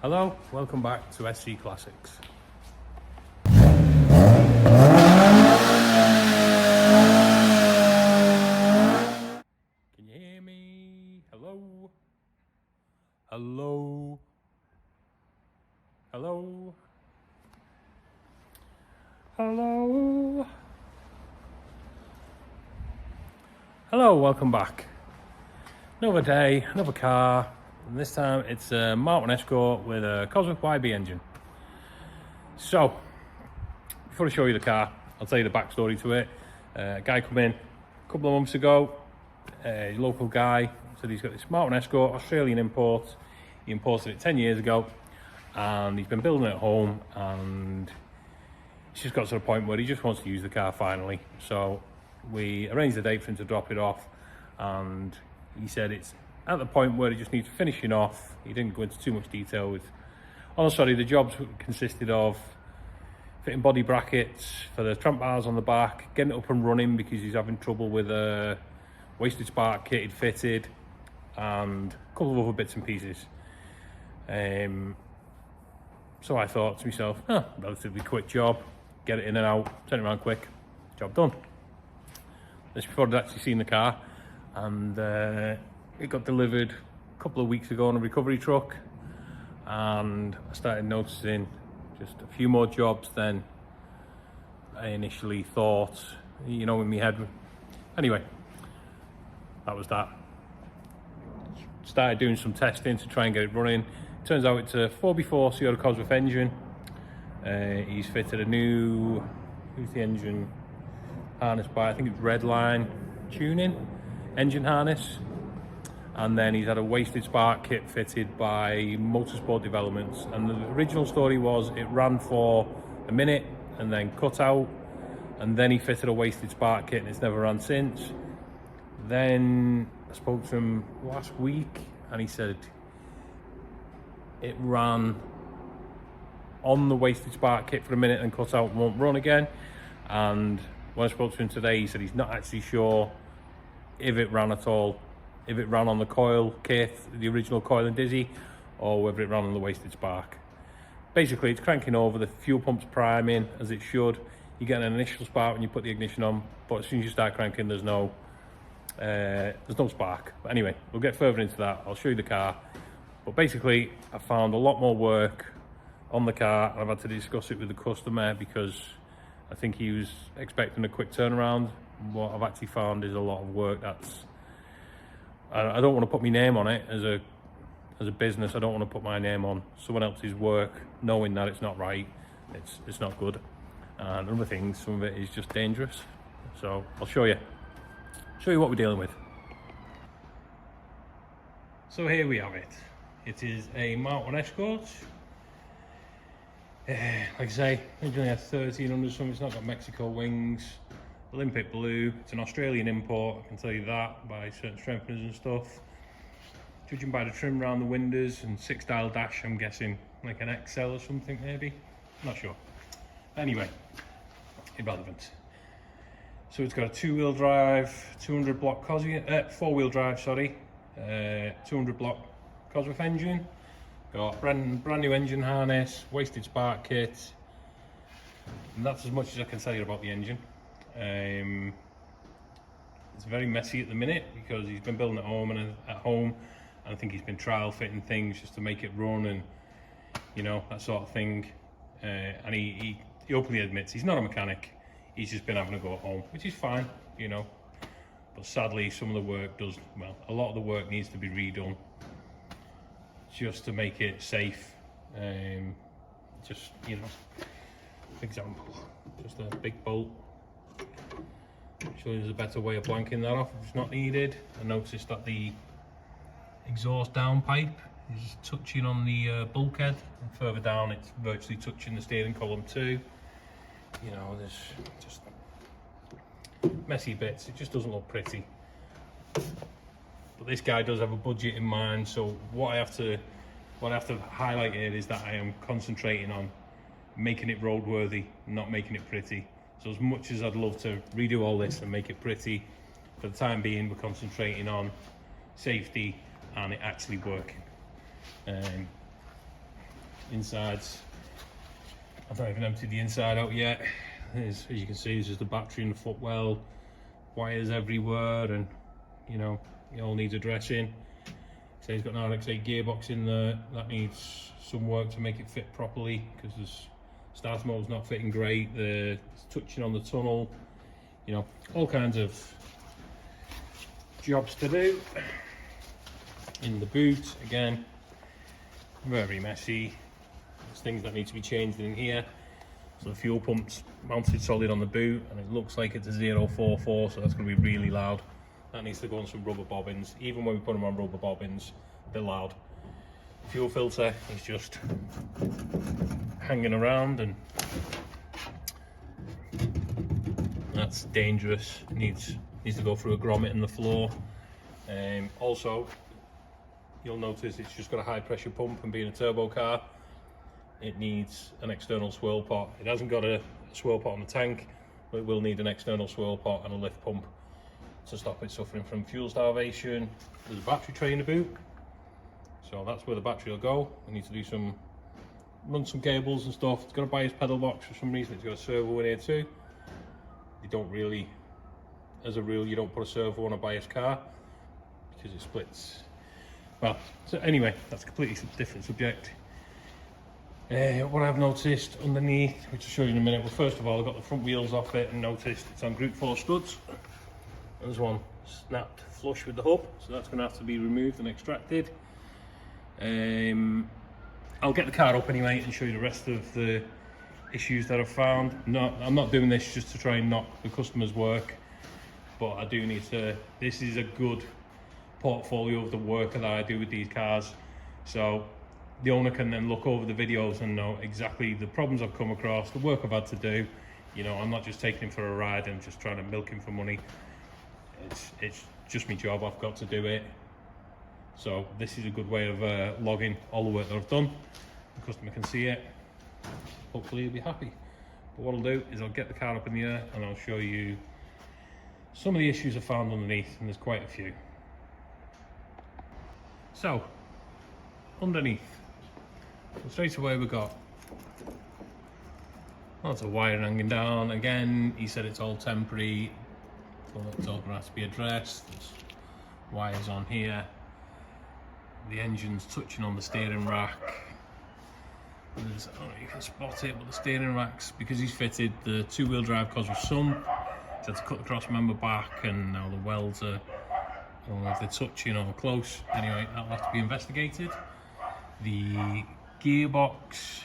Hello, welcome back to SC Classics. Can you hear me? Hello? Hello? Hello? Hello? Hello, welcome back. Another day, another car, and this time it's a Martin Escort with a Cosworth YB engine. So, before I show you the car, I'll tell you the backstory to it. A guy come in a couple of months ago, a local guy, said he's got this Martin Escort, Australian import. He imported it 10 years ago, and he's been building it at home, and he's just got to the point where he just wants to use the car finally. So we arranged a date for him to drop it off, and he said it's at the point where he just needs finishing off. He didn't go into too much detail with, honestly, the jobs consisted of fitting body brackets for the tramp bars on the back, getting it up and running because he's having trouble with a wasted spark kit he'd fitted, and a couple of other bits and pieces. So I thought to myself, relatively quick job, get it in and out, turn it around quick, job done. This before I'd actually seen the car, and it got delivered a couple of weeks ago on a recovery truck, and I started noticing just a few more jobs than I initially thought, you know, in my head. Anyway, that was that. Started doing some testing to try and get it running. Turns out it's a 4x4 Toyota Cosworth engine. He's fitted a new, who's the engine harness by? I think it's Redline tuning engine harness. And then he's had a wasted spark kit fitted by Motorsport Developments. And the original story was it ran for a minute and then cut out. And then he fitted a wasted spark kit and it's never ran since. Then I spoke to him last week and he said it ran on the wasted spark kit for a minute and cut out and won't run again. And when I spoke to him today, he said he's not actually sure if it ran at all, if it ran on the coil kit, the original coil and dizzy, or whether it ran on the wasted spark. Basically, it's cranking over, the fuel pump's priming as it should. You get an initial spark when you put the ignition on, but as soon as you start cranking, there's no spark. But anyway, we'll get further into that. I'll show you the car. But basically, I found a lot more work on the car, and I've had to discuss it with the customer because I think he was expecting a quick turnaround. What I've actually found is a lot of work that's, I don't want to put my name on it as a business. I don't want to put my name on someone else's work knowing that it's not right, it's not good, and other things, some of it is just dangerous. So I'll show you what we're dealing with. So here we have it. It is a Martin Escort. Like I say, originally had 1300 something. It's not got Mexico wings. Olympic blue. It's an Australian import, I can tell you that, by certain strengtheners and stuff. Judging by the trim around the windows and 6-dial dash, I'm guessing like an XL or something maybe. Not sure. Anyway, irrelevant. So it's got a 2-wheel drive, 200 block Cosworth, 4-wheel drive, sorry, 200 block Cosworth engine. Got brand new engine harness, wasted spark kit, and that's as much as I can tell you about the engine. It's very messy at the minute because he's been building at home, and I think he's been trial fitting things just to make it run and, you know, that sort of thing. And he openly admits he's not a mechanic. He's just been having a go at home, which is fine, you know. But sadly, some of the work a lot of the work needs to be redone just to make it safe. Just, you know, for example, just a big bolt. Actually, there's a better way of blanking that off if it's not needed. I noticed that the exhaust downpipe is touching on the bulkhead, and further down it's virtually touching the steering column too. You know, there's just messy bits. It just doesn't look pretty. But this guy does have a budget in mind, so what I have to highlight here is that I am concentrating on making it roadworthy, not making it pretty. So as much as I'd love to redo all this and make it pretty, for the time being we're concentrating on safety and it actually working. insides. I've not even emptied the inside out yet. As you can see, this is the battery and the footwell, wires everywhere, and you know, it all needs addressing. So he's got an RX-8 gearbox in there that needs some work to make it fit properly, because the starter motor's not fitting great, it's touching on the tunnel, you know, all kinds of jobs to do. In the boot, again, very messy. There's things that need to be changed in here. So the fuel pump's mounted solid on the boot, and it looks like it's a 044, so that's going to be really loud. That needs to go on some rubber bobbins. Even when we put them on rubber bobbins, they're loud. Fuel filter is just hanging around, and that's dangerous. Needs to go through a grommet in the floor. Also, you'll notice it's just got a high pressure pump, and being a turbo car, it needs an external swirl pot. It hasn't got a swirl pot on the tank, but it will need an external swirl pot and a lift pump to stop it suffering from fuel starvation. There's a battery tray in the boot, so that's where the battery will go. We need to do run some cables and stuff. It's got a bias pedal box for some reason. It's got a servo in here too. You don't really, as a rule, you don't put a servo on a bias car because it splits. Well, so anyway, that's a completely different subject. What I've noticed underneath, which I'll show you in a minute. Well, first of all, I got the front wheels off it and noticed it's on Group 4 studs. There's one snapped flush with the hub, so that's going to have to be removed and extracted. I'll get the car up anyway and show you the rest of the issues that I've found. No, I'm not doing this just to try and knock the customer's work, but I do need to. This is a good portfolio of the work that I do with these cars, so the owner can then look over the videos and know exactly the problems I've come across, the work I've had to do. You know, I'm not just taking him for a ride and just trying to milk him for money. It's just my job, I've got to do it. So this is a good way of logging all the work that I've done. The customer can see it. Hopefully he'll be happy. But what I'll do is I'll get the car up in the air and I'll show you some of the issues I found underneath, and there's quite a few. So, underneath, so straight away we got lots of wire hanging down. Again, he said it's all temporary, but it's all going to have to be addressed. There's wires on here. The engine's touching on the steering rack. I don't know if you can spot it, but the steering rack's, because he's fitted the two-wheel drive Cosworth sump, he's had to cut the cross member back, and now the welds are, I don't know if they're touching or close. Anyway, that'll have to be investigated. The gearbox,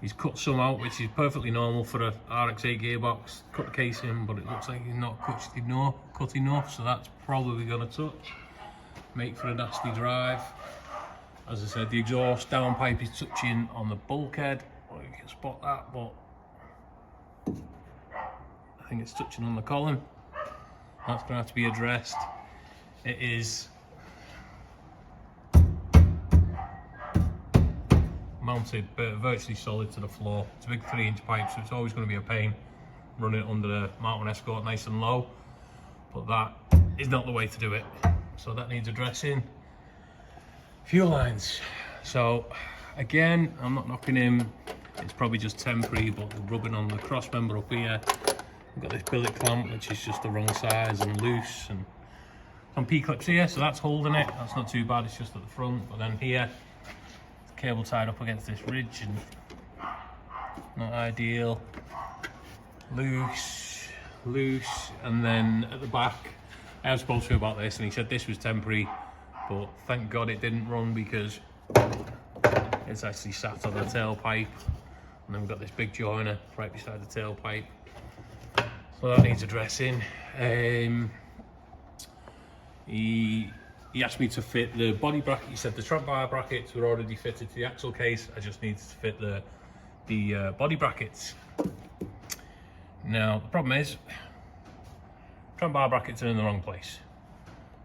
he's cut some out, which is perfectly normal for a RX-8 gearbox. Cut the casing, but it looks like he's not cut enough, so that's probably going to touch. Make for a nasty drive. As I said, the exhaust downpipe is touching on the bulkhead. I don't know if you can spot that, but I think it's touching on the column. That's going to have to be addressed. It is mounted virtually solid to the floor. It's a big 3-inch pipe, so it's always going to be a pain running it under the mountain Escort nice and low, but that is not the way to do it. So that needs addressing. Fuel lines. So again, I'm not knocking him, it's probably just temporary, but the rubbing on the cross member up here. We've got this billet clamp which is just the wrong size and loose, and some P-clips here, so that's holding it. That's not too bad, it's just at the front. But then here, the cable tied up against this ridge and not ideal. Loose, and then at the back, I have spoken to him about this and he said this was temporary, but thank God it didn't run, because it's actually sat on the tailpipe, and then we've got this big joiner right beside the tailpipe, so that needs addressing. He asked me to fit the body bracket. He said the trunk bar brackets were already fitted to the axle case, I just needed to fit the body brackets. Now the problem is, trunk bar brackets are in the wrong place.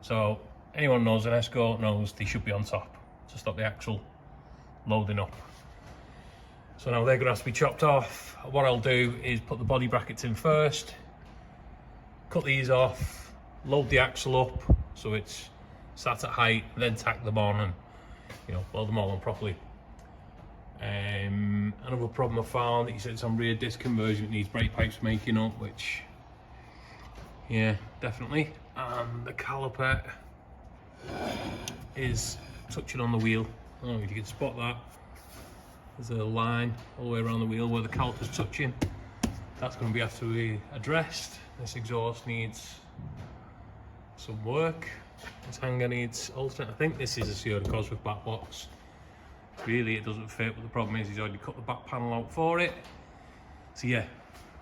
So anyone knows an Escort knows they should be on top to stop the axle loading up. So now they're going to have to be chopped off. What I'll do is put the body brackets in first, cut these off, load the axle up so it's sat at height, then tack them on and, you know, weld them all on properly. Another problem I found, he said it's on rear disc conversion, it needs brake pipes making up, which, yeah, definitely. And the caliper is touching on the wheel. I don't know if you can spot that. There's a line all the way around the wheel where the caliper's touching. That's going to have to be addressed. This exhaust needs some work. This hanger needs alternate. I think this is a Toyota Cosworth back box. Really, it doesn't fit, but the problem is he's already cut the back panel out for it. So yeah,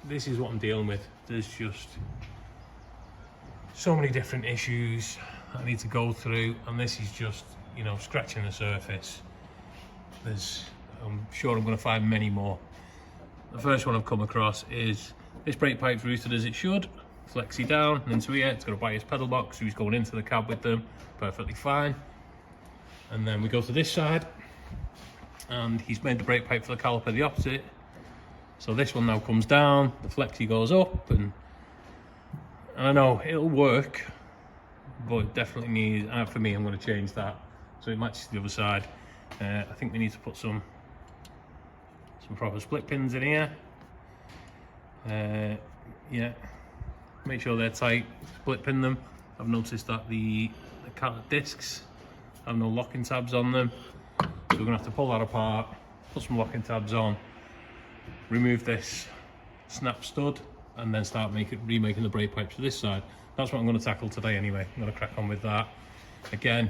this is what I'm dealing with. There's just so many different issues I need to go through, and this is just, you know, scratching the surface. I'm sure I'm going to find many more. The first one I've come across is this brake pipe's routed as it should, flexi down and into here. It's got a bias pedal box, so he's going into the cab with them, perfectly fine. And then we go to this side, and he's made the brake pipe for the caliper the opposite. So this one now comes down, the flexi goes up, and I know it'll work, but it definitely needs, for me, I'm going to change that so it matches the other side. I think we need to put some proper split pins in here. Yeah, make sure they're tight, split pin them. I've noticed that the discs have no locking tabs on them, so we're going to have to pull that apart, put some locking tabs on, remove this snap stud, and then start remaking the brake pipes for this side. That's what I'm going to tackle today anyway. I'm going to crack on with that. Again,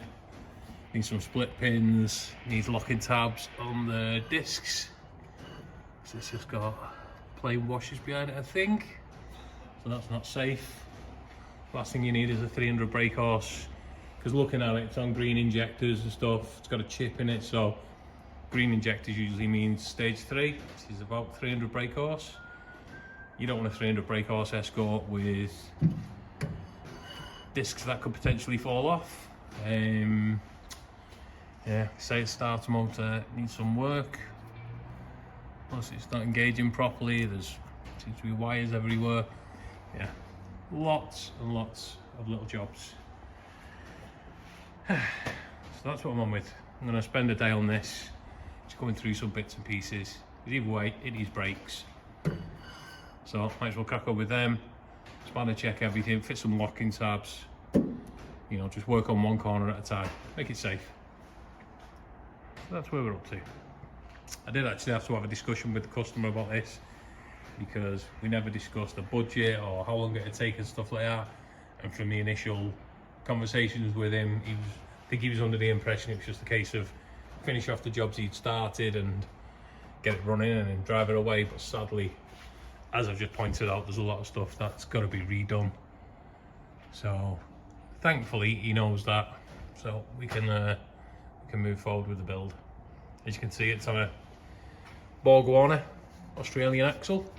need some split pins, needs locking tabs on the discs. So it's just got plain washers behind it, I think. So that's not safe. Last thing you need is a 300 brake horse, because looking at it, it's on green injectors and stuff. It's got a chip in it, so green injectors usually means stage 3, which is about 300 brake horse. You don't want a 300 brake horse Escort with discs that could potentially fall off. Yeah, say its starter motor needs some work. Plus it's not engaging properly, there's seems to be wires everywhere. Yeah, lots and lots of little jobs. So that's what I'm on with. I'm going to spend a day on this, just going through some bits and pieces. But either way, it needs brakes. So might as well crack on with them, spanner check everything, fit some locking tabs, you know, just work on one corner at a time, make it safe. So that's where we're up to. I did actually have to have a discussion with the customer about this, because we never discussed the budget or how long it would take and stuff like that. And from the initial conversations with him, I think he was under the impression it was just a case of finish off the jobs he'd started and get it running and then drive it away. But sadly, as I've just pointed out, there's a lot of stuff that's got to be redone. So thankfully he knows that, so we can move forward with the build. As you can see, it's on a Borg Warner Australian axle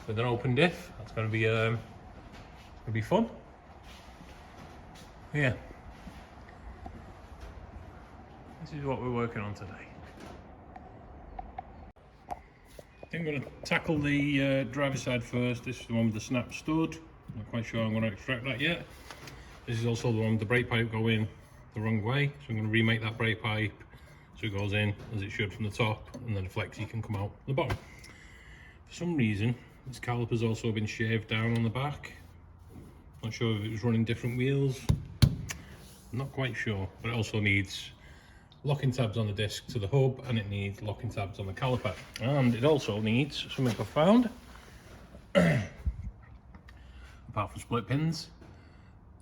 with an open diff. That's going to be fun. Yeah, this is what we're working on today. I'm going to tackle the driver's side first. This is the one with the snap stud. I'm not quite sure I'm going to extract that yet. This is also the one with the brake pipe going the wrong way, so I'm going to remake that brake pipe so it goes in as it should from the top, and then the flexi can come out the bottom. For some reason, this caliper's also been shaved down on the back. Not sure if it was running different wheels. I'm not quite sure, but it also needs locking tabs on the disc to the hub, and it needs locking tabs on the caliper, and it also needs something I found apart from split pins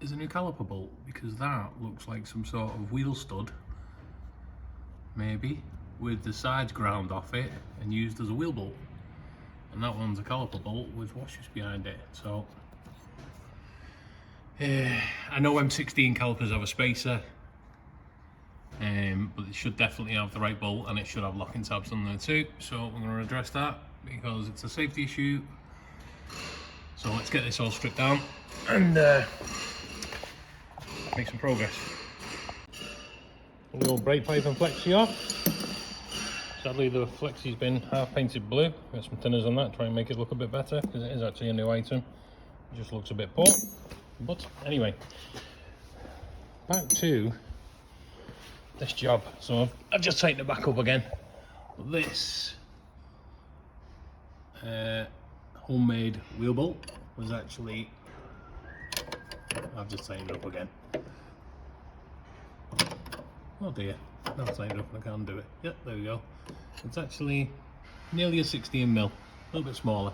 is a new caliper bolt, because that looks like some sort of wheel stud, maybe, with the sides ground off it and used as a wheel bolt, and that one's a caliper bolt with washers behind it. So I know M16 calipers have a spacer, but it should definitely have the right bolt, and it should have locking tabs on there too. So we're going to address that because it's a safety issue. So let's get this all stripped down and make some progress. Pull the old brake pipe and flexi off. Sadly, the flexi's been half painted blue. Got some thinners on that, try and make it look a bit better, because it is actually a new item. It just looks a bit poor. But anyway, back to this job. So I've just tightened it back up again. But this homemade wheel bolt was actually, I've just tightened it up again. Oh dear, I've tightened it up and I can't do it. Yep, there we go. It's actually nearly a 16mm, a little bit smaller.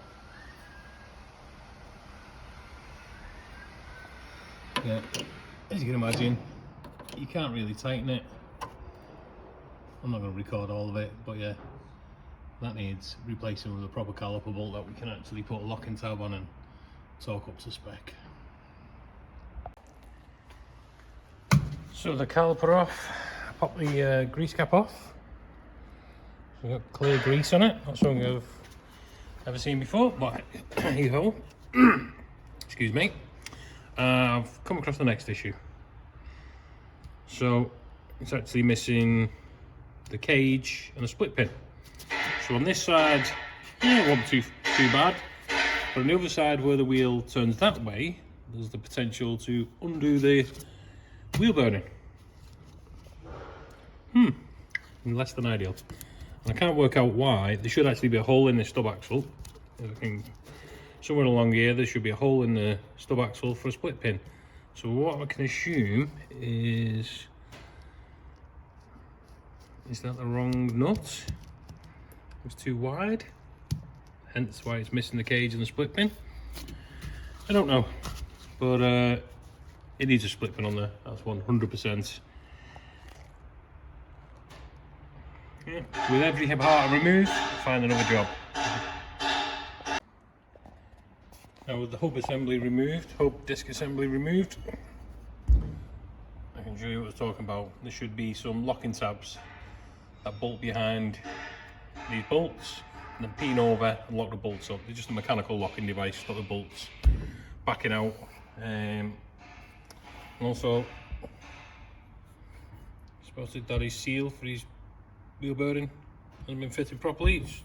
Yeah, as you can imagine, you can't really tighten it. I'm not going to record all of it, but yeah, that needs replacing with a proper caliper bolt that we can actually put a locking tab on and torque up to spec. So the caliper off, I pop the grease cap off. We've got clear grease on it, not something I've ever seen before, but hey ho. Excuse me. I've come across the next issue. So it's actually missing the cage and the split pin. So on this side, it wasn't too bad, but on the other side where the wheel turns that way, there's the potential to undo the wheel bearing. Less than ideal. And I can't work out why. There should actually be a hole in the stub axle. Somewhere along here there should be a hole in the stub axle for a split pin. So what I can assume is that the wrong nut? It's too wide, hence why it's missing the cage and the split pin. I don't know, but it needs a split pin on there, that's 100%. Yeah. With every part removed, find another job. Now with the hub assembly removed, hub disc assembly removed, I can show you what I was talking about. There should be some locking tabs that bolt behind these bolts and then pin over and lock the bolts up. They're just a mechanical locking device to stop the bolts backing out. And also spotted that his seal for his wheel bearing hasn't been fitted properly. It's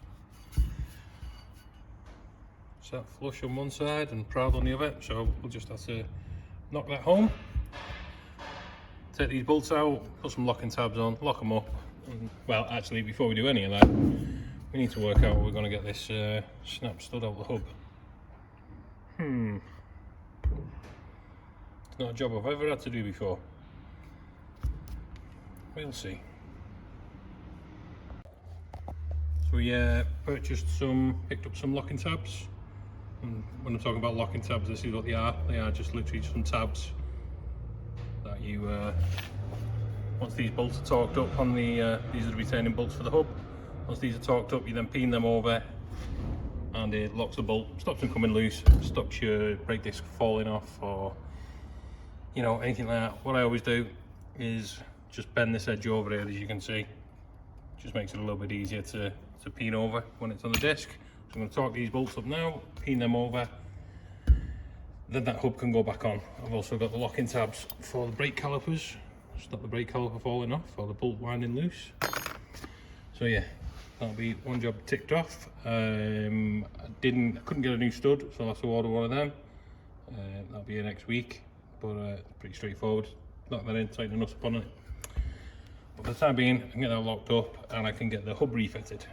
sat flush on one side and proud on the other, so we'll just have to knock that home, take these bolts out, put some locking tabs on, lock them up. And, well, actually, before we do any of that, we need to work out where we're going to get this snap stud out the hub. It's not a job I've ever had to do before. We'll see. So we picked up some locking tabs. And when I'm talking about locking tabs, this is what they are. They are just literally some tabs that you, once these bolts are torqued up on the, these are the retaining bolts for the hub. Once these are torqued up, you then pin them over and it locks the bolt, stops them coming loose, stops your brake disc falling off or, you know, anything like that. What I always do is just bend this edge over here, as you can see. Just makes it a little bit easier to pin over when it's on the disc. So I'm going to torque these bolts up now, pin them over, then that hub can go back on. I've also got the locking tabs for the brake calipers, stop the brake caliper falling off or the bolt winding loose. So yeah, that'll be one job ticked off. I couldn't get a new stud, so I'll have to order one of them. That'll be here next week, but pretty straightforward. Knock that in, tighten the nuts up on it. But for the time being, I can get that locked up and I can get the hub refitted.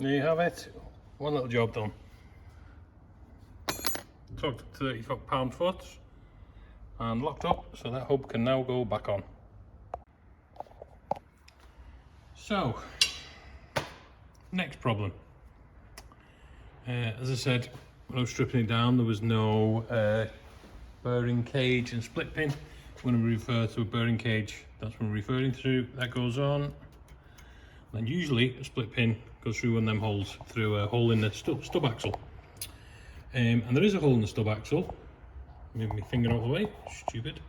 There you have it, one little job done. Torqued up to 30 pound-foot and locked up, so that hub can now go back on. So, next problem. As I said, when I was stripping it down, there was no bearing cage and split pin. When we refer to a bearing cage, that's what we're referring to. That goes on. And usually a split pin goes through one of them holes, through a hole in the stub axle. And there is a hole in the stub axle. Move my finger out of the way, stupid.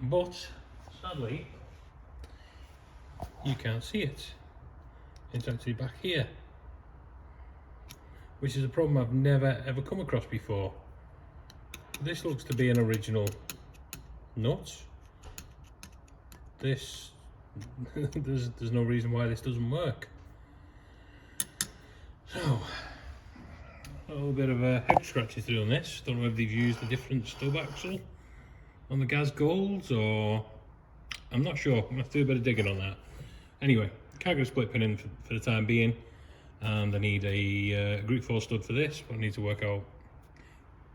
But sadly, you can't see it. It's actually back here, which is a problem I've never ever come across before. This looks to be an original nut. This there's no reason why this doesn't work. So a little bit of a head scratchy through on this. Don't know if they've used a different stub axle on the gas golds or I'm not sure. I'm gonna have to do a bit of digging on that. Anyway, can't get a split pin in for the time being, and I need a group 4 stud for this, but I need to work out,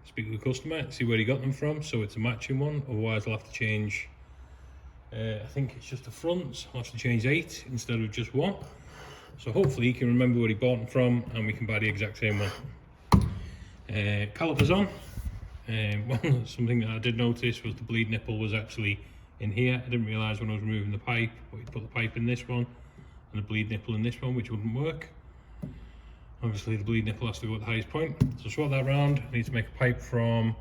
speak to the customer, see where he got them from, so it's a matching one. Otherwise I'll have to change, I think it's just the fronts, I'll have to change 8 instead of just 1. So hopefully he can remember where he bought them from and we can buy the exact same one. Calipers on. Something that I did notice was the bleed nipple was actually in here. I didn't realise when I was removing the pipe, but you put the pipe in this one and the bleed nipple in this one, which wouldn't work. Obviously the bleed nipple has to go at the highest point. So swap that round. I need to make a pipe from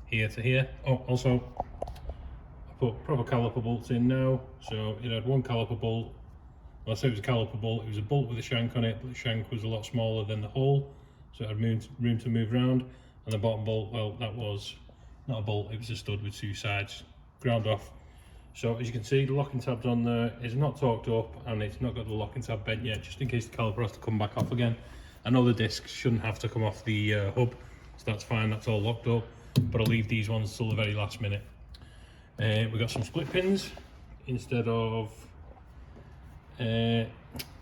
here to here. Oh, also I put proper caliper bolts in now. So it had one caliper bolt. Well, I said it was a caliper bolt. It was a bolt with a shank on it, but the shank was a lot smaller than the hole, so it had room to move around. And the bottom bolt, well, that was not a bolt, it was a stud with 2 sides, ground off. So as you can see, the locking tab's on there. It's not torqued up and it's not got the locking tab bent yet, just in case the caliper has to come back off again. I know the discs shouldn't have to come off the hub, so that's fine, that's all locked up, but I'll leave these ones till the very last minute. We've got some split pins instead of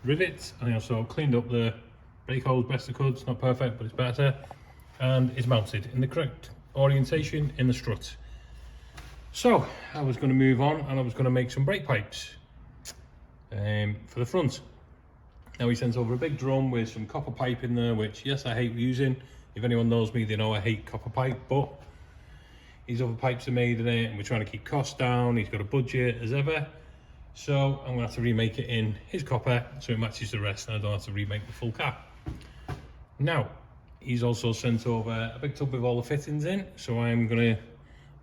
rivets. I also cleaned up the brake holes best I could. It's not perfect, but it's better, and it's mounted in the correct orientation in the strut. So I was going to move on and I was going to make some brake pipes for the front. Now he sent over a big drum with some copper pipe in there, which yes, I hate using. If anyone knows me, they know I hate copper pipe, but these other pipes are made in it and we're trying to keep costs down. He's got a budget as ever, so I'm going to have to remake it in his copper so it matches the rest and I don't have to remake the full car. Now he's also sent over a big tub with all the fittings in, so I'm going to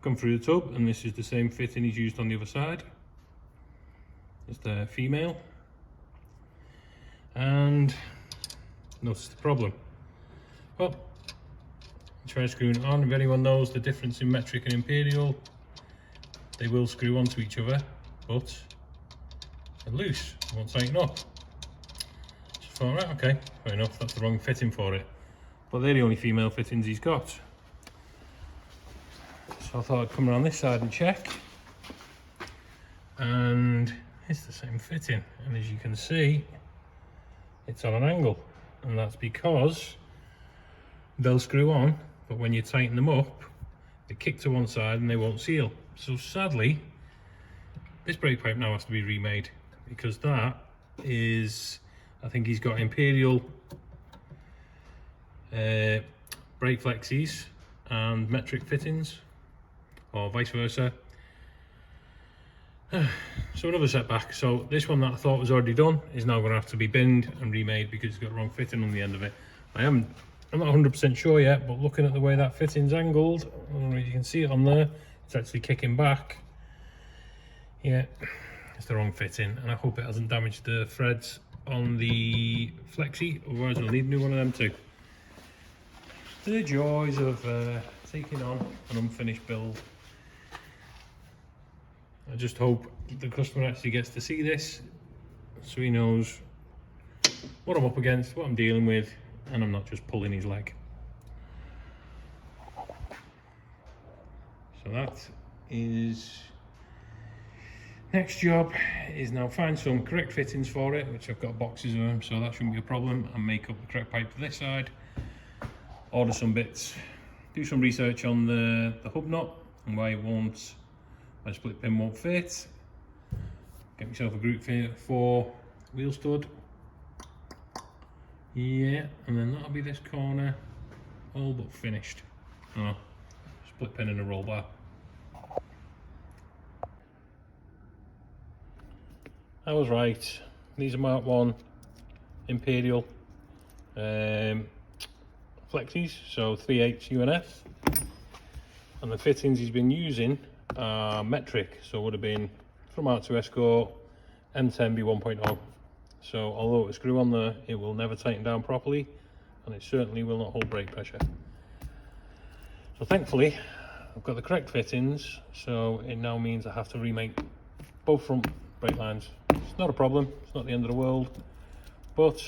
come through the tub, and this is the same fitting he's used on the other side. It's the female. And notice the problem. Well, try screwing it on. If anyone knows the difference in metric and imperial, they will screw onto each other, but they're loose, they won't tighten up. Just thought, right, okay, fair enough, that's the wrong fitting for it. But they're the only female fittings he's got. So I thought I'd come around this side and check. And it's the same fitting. And as you can see, it's on an angle. And that's because they'll screw on, but when you tighten them up, they kick to one side and they won't seal. So sadly, this brake pipe now has to be remade, because that is, I think he's got imperial brake flexes and metric fittings, or vice versa. So another setback. So this one that I thought was already done is now going to have to be binned and remade because it's got the wrong fitting on the end of it. I'm not 100% sure yet, but looking at the way that fitting's angled, I don't know if you can see it on there, it's actually kicking back. Yeah, it's the wrong fitting, and I hope it hasn't damaged the threads on the flexi, otherwise I'll need a new one of them too. The joys of taking on an unfinished build. I just hope the customer actually gets to see this so he knows what I'm up against, what I'm dealing with, and I'm not just pulling his leg. So that is, next job is now find some correct fittings for it, which I've got boxes of them, so that shouldn't be a problem, and make up the correct pipe for this side, order some bits, do some research on the hub nut and why it won't, my split pin won't fit, get myself a group 4 wheel stud, yeah, and then that'll be this corner all but finished. Oh, split pin and a roll bar. I was right, these are Mark 1 Imperial flexes, so 3/8 UNF, and the fittings he's been using are metric, so it would have been from Mark 2 Escort M10 B 1.0. So although it's screw on there, it will never tighten down properly, and it certainly will not hold brake pressure. So thankfully I've got the correct fittings, so it now means I have to remake both front brake lines. It's not a problem, it's not the end of the world, but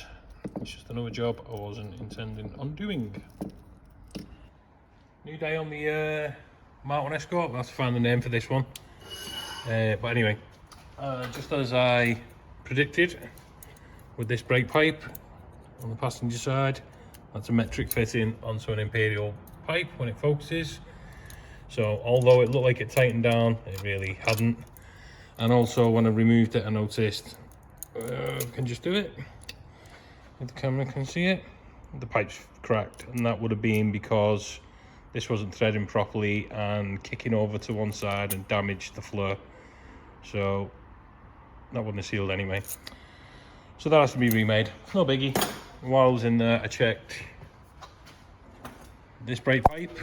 it's just another job I wasn't intending on doing. New day on the Mark 1 Escort. We'll have to find the name for this one, but anyway, Just as I predicted, with this brake pipe on the passenger side, that's a metric fitting onto an Imperial pipe when it focuses. So although it looked like it tightened down, it really hadn't. And also when I removed it, I noticed, I can just do it, if the camera can see it, the pipe's cracked, and that would have been because this wasn't threading properly and kicking over to one side and damaged the floor. So that wouldn't have sealed anyway. So that has to be remade, no biggie. While I was in there, I checked this brake pipe.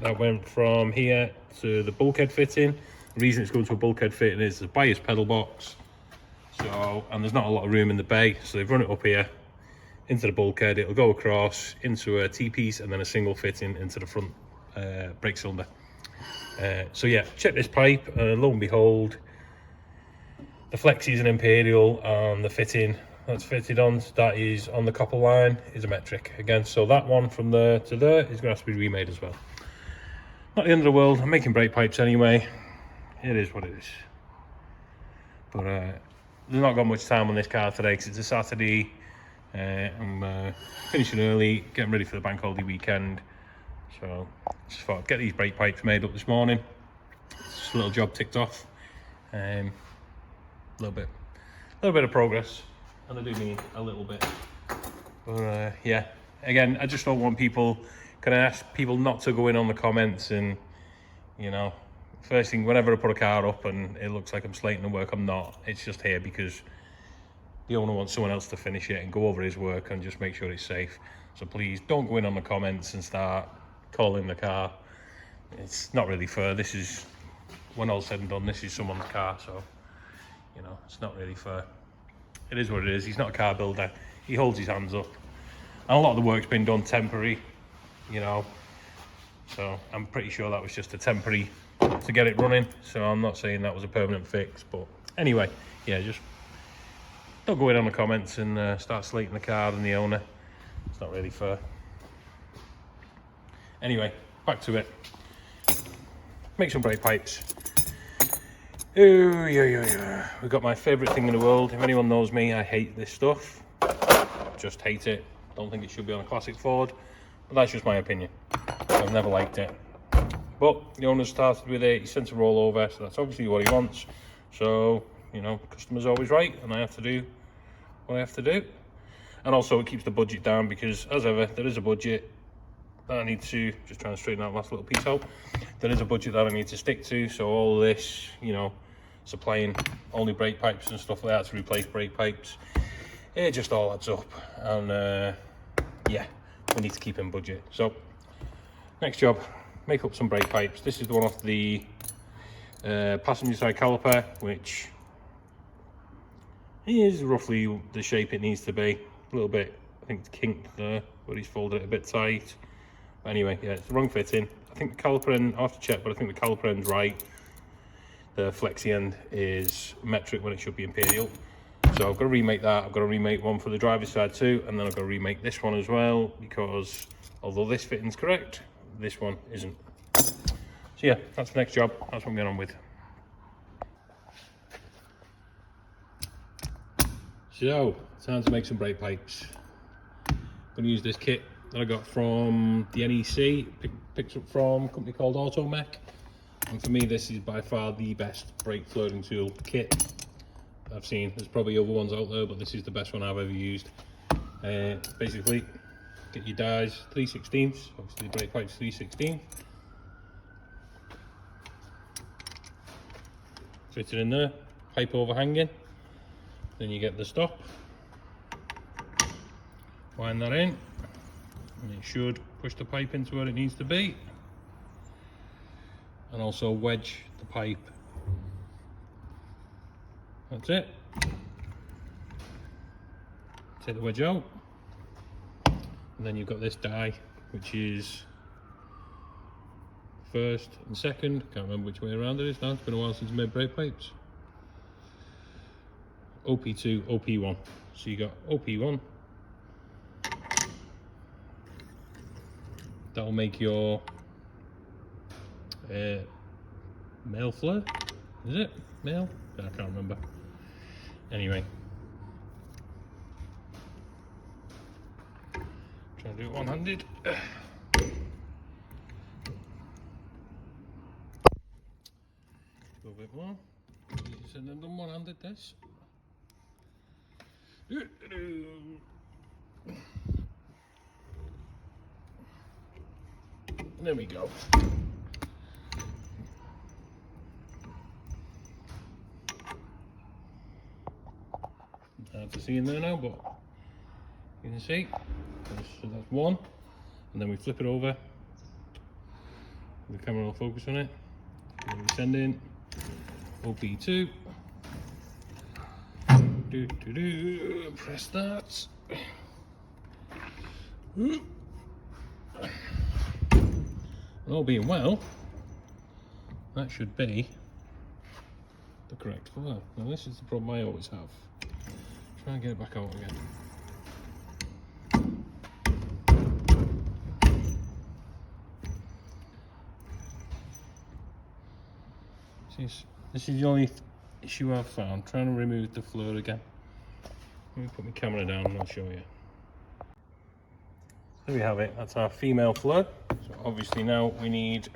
That went from here to the bulkhead fitting. The reason it's going to a bulkhead fitting is the bias pedal box. So, and there's not a lot of room in the bay, so they've run it up here into the bulkhead. It'll go across into a T-piece and then a single fitting into the front brake cylinder. So yeah, check this pipe, lo and behold, the flexi is an Imperial, and the fitting that's fitted on, that is on the copper line, is a metric again. So that one from there to there is going to have to be remade as well. Not the end of the world. I'm making brake pipes anyway. It is what it is. But there's not got much time on this car today because it's a Saturday. I'm finishing early, getting ready for the bank holiday weekend. So just thought I'd get these brake pipes made up this morning. Just a little job ticked off. A little bit of progress, and I do mean a little bit. But yeah, again, I just don't want people. Can I ask people not to go in on the comments and, you know, first thing, whenever I put a car up and it looks like I'm slating the work, I'm not. It's just here because the owner wants someone else to finish it and go over his work and just make sure it's safe. So please don't go in on the comments and start calling the car. It's not really fair. This is, when all's said and done, this is someone's car, so, you know, it's not really fair. It is what it is. He's not a car builder. He holds his hands up. And a lot of the work's been done temporary, you know, so I'm pretty sure that was just a temporary to get it running. So I'm not saying that was a permanent fix, but anyway, yeah, just don't go in on the comments and start slating the car and the owner. It's not really fair. Anyway, back to it. Make some brake pipes. Oh yeah. We've got my favourite thing in the world. If anyone knows me, I hate this stuff. Just hate it. Don't think it should be on a classic Ford, but that's just my opinion. I've never liked it. But the owner started with it. He sent a rollover, so that's obviously what he wants. So, you know, the customer's always right, and I have to do what I have to do. And also it keeps the budget down because, as ever, there is a budget that I need to, just try and straighten that last little piece out. There is a budget that I need to stick to, so all this, you know, supplying only brake pipes and stuff like that to replace brake pipes, it just all adds up. And yeah, we need to keep in budget. So, next job, make up some brake pipes. This is the one off the passenger side caliper, which is roughly the shape it needs to be. A little bit, I think it's kinked there, but he's folded it a bit tight. But anyway, yeah, it's the wrong fitting. I think the caliper end, I have to check, but I think the caliper end's right. The flexi end is metric when it should be Imperial. So I've got to remake that. I've got to remake one for the driver's side too, and then I've got to remake this one as well, because although this fitting's correct, this one isn't. So yeah, that's the next job. That's what I'm going on with. So, time to make some brake pipes. I'm going to use this kit that I got from the NEC, picked up from a company called Automech. And for me, this is by far the best brake floating tool kit I've seen. There's probably other ones out there, but this is the best one I've ever used. Basically, get your dies 3/16, obviously the brake pipe's 3/16. Fit it in there, pipe overhanging. Then you get the stop, wind that in, and it should push the pipe into where it needs to be, and also wedge the pipe. That's it. Take the wedge out, and then you've got this die, which is first and second. Can't remember which way around it is now. It's been a while since I made brake pipes. OP2, OP1. So you got OP1. That'll make your male flare. Is it? Male? I can't remember. Anyway, trying to do it one-handed. A little bit more. Easier than done one-handed this. There we go. Hard to see in there now, but you can see. So that's one, and then we flip it over. The camera will focus on it. And then we send in OP2. Press that. And all being well, that should be the correct flow. Now this is the problem I always have. Try and get it back out again. This is the only issue I've found, trying to remove the floor again. Let me put my camera down and I'll show you. There we have it, that's our female floor. So obviously now we need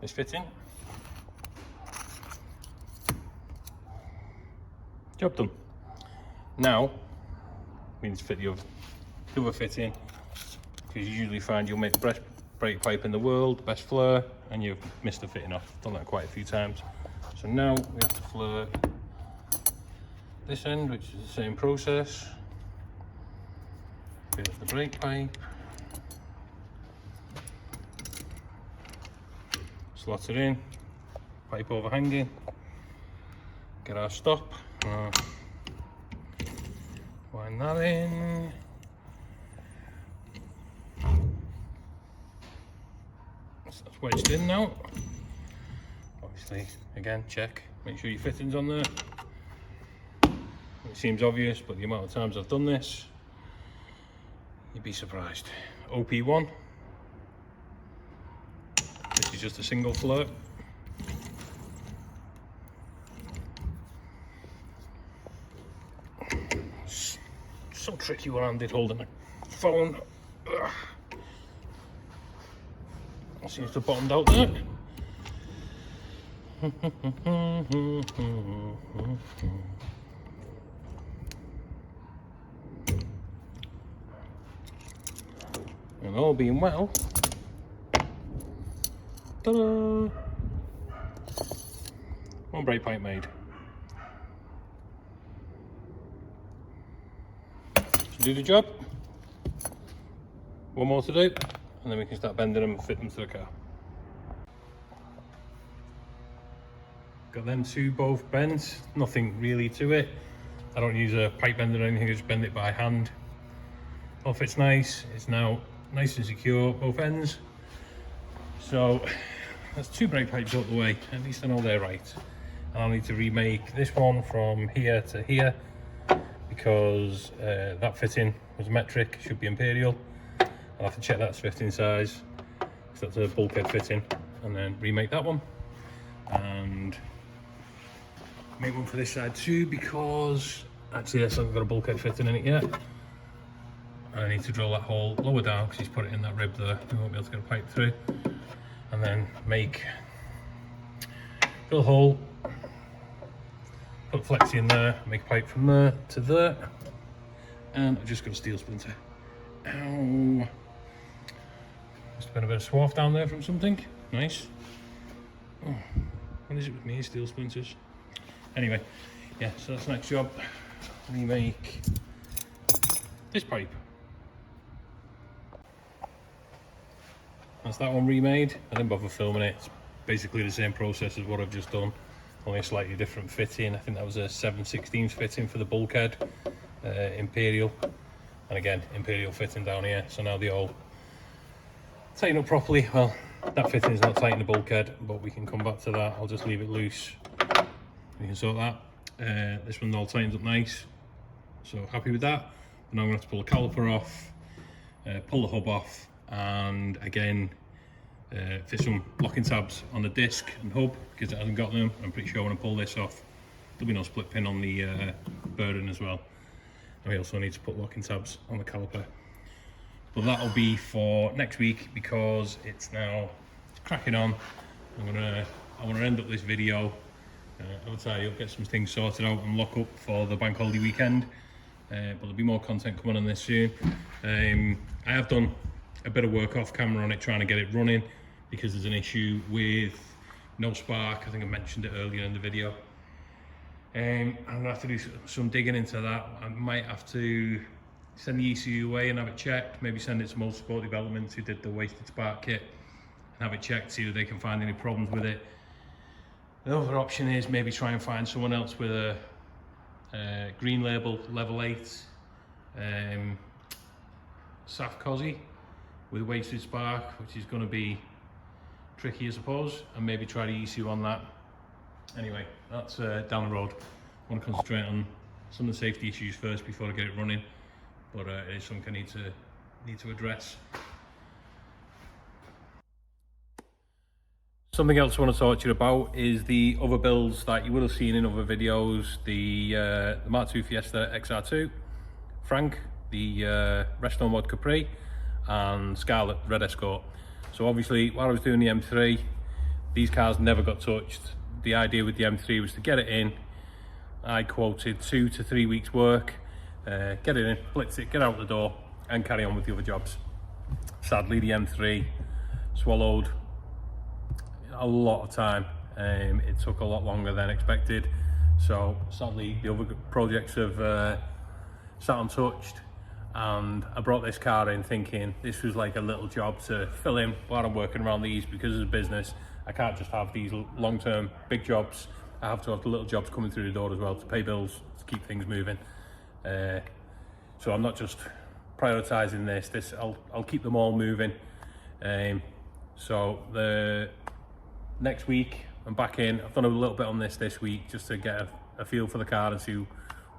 this fitting. Job done. Now we need to fit the other fitting, because you usually find you'll make the best brake pipe in the world, best floor, and you've missed the fitting off. Done that quite a few times. So now we have to floor this end, which is the same process. Fit the brake pipe, slot it in, pipe overhanging, get our stop, wind that in. So that's wedged in now. Obviously, again, check, make sure your fitting's on there. It seems obvious, but the amount of times I've done this, you'd be surprised. OP1. This is just a single float. So tricky when I'm holding a phone. Ugh. Seems to have bottomed out there. And all being well, ta-da! One brake pipe made. Should do the job. One more to do, and then we can start bending them and fit them to the car. Got them two both bent, nothing really to it. I don't use a pipe bender or anything, I just bend it by hand. All fits nice, it's now nice and secure, both ends. So that's two brake pipes out the way, at least I know they're right. And I'll need to remake this one from here to here, because that fitting was metric, should be imperial. I'll have to check that's fitting size, because that's a bulkhead fitting, and then remake that one. And make one for this side too, because actually this hasn't got a bulkhead fitting in it yet. I need to drill that hole lower down because he's put it in that rib there. We won't be able to get a pipe through. And then drill a hole, put a flexi in there, make a pipe from there to there. And I've just got a steel splinter. Ow. Must have been a bit of swath down there from something. Nice. Oh, what is it with me, steel splinters? Anyway, yeah, so that's the next job. Remake this pipe. That's that one remade. I didn't bother filming it. It's basically the same process as what I've just done, only a slightly different fitting. I think that was a 7/16 fitting for the bulkhead, imperial, and again imperial fitting down here. So now they all tighten up properly. Well, that fitting is not tight in the bulkhead, but we can come back to that. I'll just leave it loose. You can sort that. This one all tightens up nice, so happy with that. But now I'm going to have to pull the caliper off, pull the hub off, and again fit some locking tabs on the disc and hub because it hasn't got them. I'm pretty sure I want to pull this off there'll be no split pin on the bearing as well. And we also need to put locking tabs on the caliper. But that'll be for next week because it's cracking on. I want to end up this video. I'll tell you, get some things sorted out and lock up for the bank holiday weekend. But there'll be more content coming on this soon. I have done a bit of work off camera on it, trying to get it running because there's an issue with no spark. I think I mentioned it earlier in the video. I'm gonna have to do some digging into that. I might have to send the ECU away and have it checked. Maybe send it to Motorsport Development who did the wasted spark kit and have it checked, see if they can find any problems with it. The other option is maybe try and find someone else with a green label level 8 SAF Cosy with a wasted spark, which is going to be tricky I suppose, and maybe try the ECU on that. Anyway, that's down the road. I want to concentrate on some of the safety issues first before I get it running, but it is something I need to address. Something else I want to talk to you about is the other builds that you would have seen in other videos. The Mark II Fiesta XR2, Frank, the Resto Mod Capri, and Scarlett Red Escort. So obviously, while I was doing the M3, these cars never got touched. The idea with the M3 was to get it in. I quoted 2 to 3 weeks work, get it in, blitz it, get out the door, and carry on with the other jobs. Sadly, the M3 swallowed a lot of time. It took a lot longer than expected. So sadly, the other projects have sat untouched. And I brought this car in thinking this was like a little job to fill in while I'm working around these, because as a business, I can't just have these long-term big jobs. I have to have the little jobs coming through the door as well to pay bills, to keep things moving. So I'm not just prioritizing this. I'll keep them all moving. So the next week I'm back in. I've done a little bit on this week just to get a feel for the car and see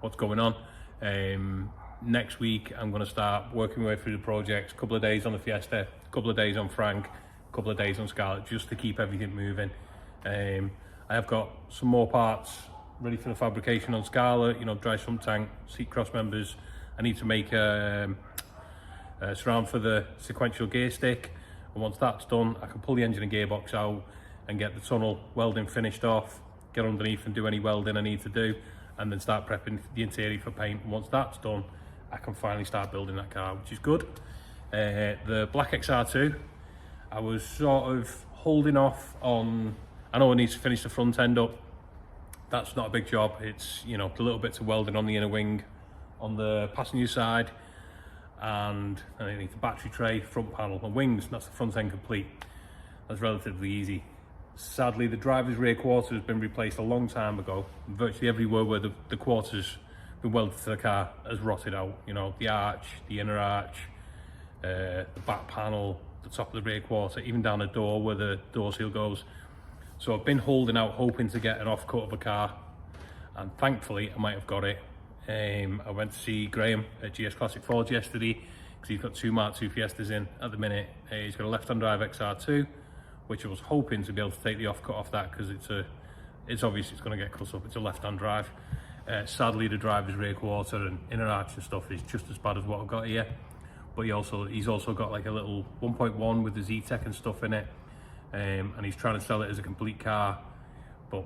what's going on. Next week I'm going to start working my way through the projects. A couple of days on the Fiesta, a couple of days on Frank, a couple of days on Scarlett, just to keep everything moving. I have got some more parts ready for the fabrication on Scarlett, you know, dry sump tank, seat cross members. I need to make a surround for the sequential gear stick, and once that's done I can pull the engine and gearbox out and get the tunnel welding finished off, get underneath and do any welding I need to do, and then start prepping the interior for paint. And once that's done, I can finally start building that car, which is good. The black XR2, I was sort of holding off on. I know I need to finish the front end up. That's not a big job. It's, you know, the little bits of welding on the inner wing on the passenger side, and I need the battery tray, front panel and wings. That's the front end complete. That's relatively easy. Sadly, the driver's rear quarter has been replaced a long time ago. Virtually everywhere where the quarter's been welded to the car has rotted out. You know, the arch, the inner arch, the back panel, the top of the rear quarter, even down the door where the door seal goes. So I've been holding out, hoping to get an off-cut of a car, and thankfully I might have got it. I went to see Graham at GS Classic Forge yesterday because he's got 2 Mark II Fiestas in at the minute. He's got a left-hand drive XR2, which I was hoping to be able to take the off-cut off that, because it's obvious it's going to get cut up. It's a left-hand drive. Sadly, the driver's rear quarter and inner arch and stuff is just as bad as what I've got here. But he's also got like a little 1.1 with the Z-Tech and stuff in it, and he's trying to sell it as a complete car, but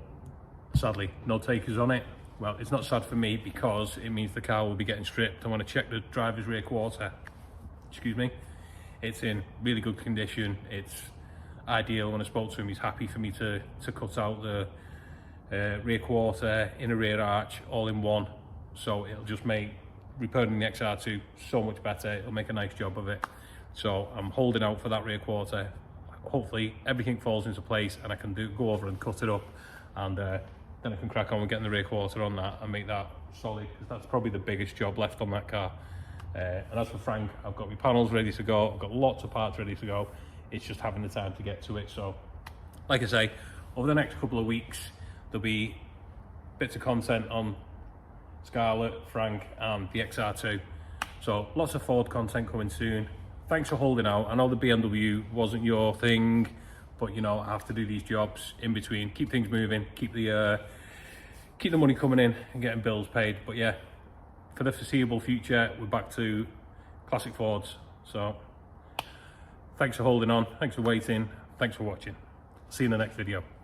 sadly no takers on it. Well, it's not sad for me because it means the car will be getting stripped. I want to check the driver's rear quarter. Excuse me. It's in really good condition. It's ideal. When I spoke to him, he's happy for me to cut out the rear quarter, inner rear arch all in one, so it'll just make repairing the XR2 so much better. It'll make a nice job of it. So I'm holding out for that rear quarter. Hopefully everything falls into place and I can go over and cut it up, and then I can crack on with getting the rear quarter on that and make that solid, because that's probably the biggest job left on that car. And as for Frank, I've got my panels ready to go, I've got lots of parts ready to go. It's just having the time to get to it. So like I say, over the next couple of weeks there'll be bits of content on Scarlett, Frank and the XR2. So lots of Ford content coming soon. Thanks for holding out. I know the BMW wasn't your thing, but you know, I have to do these jobs in between, keep things moving, keep the keep the money coming in and getting bills paid. But yeah, for the foreseeable future, we're back to classic Fords. So thanks for holding on, thanks for waiting, thanks for watching. See you in the next video.